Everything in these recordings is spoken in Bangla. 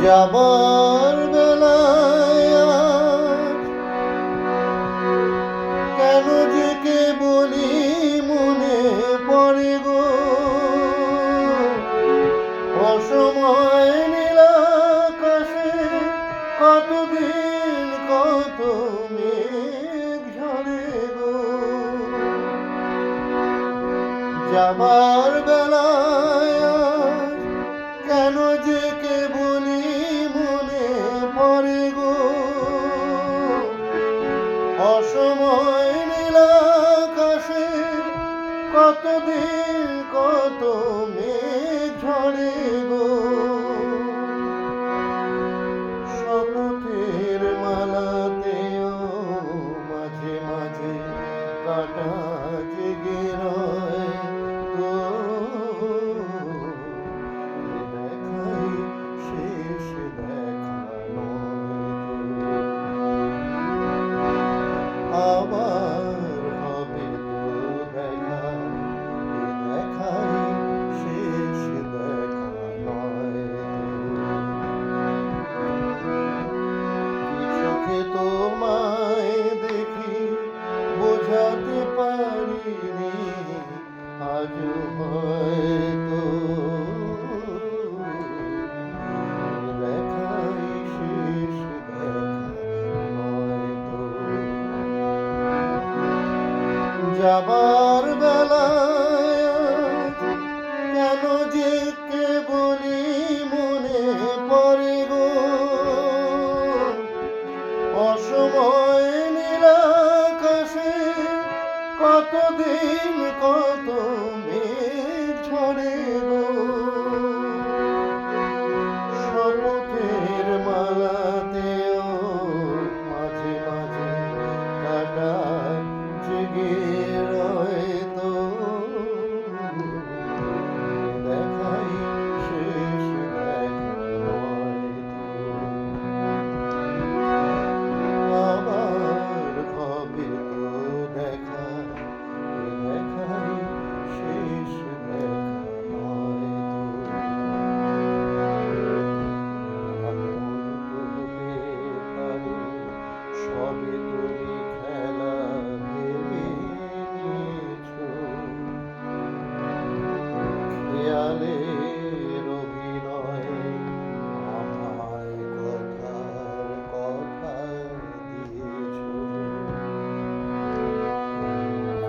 যাবার বেলায় কেন যে কে বলি মনে পড়ে গো, অসময় নীলাকাশে কতদিন কত মেঘ ঝরে গো। যাবার বেলায় কেন যে কে বলি মনে পড়ে গো, অসময় নীলাকাশে কতদিন কত মেঘ ঝরে গো। শপথের মালাতেও মাঝে মাঝে কাটা জেগে রয় তো, দেখাই শেষ দেখা নয় তো, আবার হবে তো দেখা, দেখাই শেষ দেখা নয় তো। চোখে তোমায় দেখি বোঝাতে পারিনি আজও হয়তো, দেখাই শেষ দেখা নয়তো। যাবার বেলায় কেন যে কে বলি মনে পড়ে গো, অসময় নীলাকাশে কতদিন কত মেঘ ঝরে গো। শপথের মালাতেও মাঝে মাঝে কাটা জেগে রয় তো, দেখাই শেষ দেখা নয় তো, আবার হবে তো দেখা, দেখাই শেষ দেখা নয় তো। এমন তো হতে পারে সবে তুমি খেলা ভেবে নিয়েছো, খেয়ালের অভিনয় আমায় কথার কথা দিয়েছো।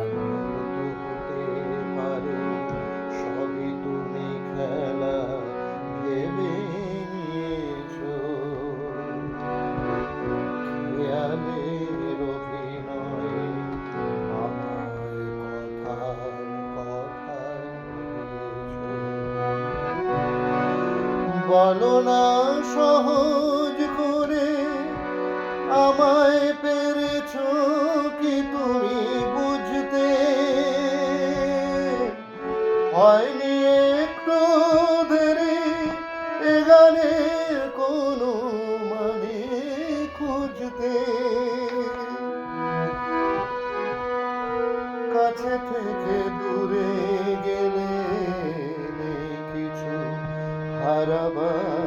এমন তো হতে পারে সবই তুমি খেলা ভেবে নিয়েছো, খেয়ালের অভিনয় আমায় কথার কথা দিয়েছো। বলো না সহজ করে আমায় পেরেছো কি তুমি বুঝতে, হয়নি একটু দেরি এ গানের কোনো মানে খুঁজতে। কাছে থেকে দূরে গেলে নেই কিছু হারাবার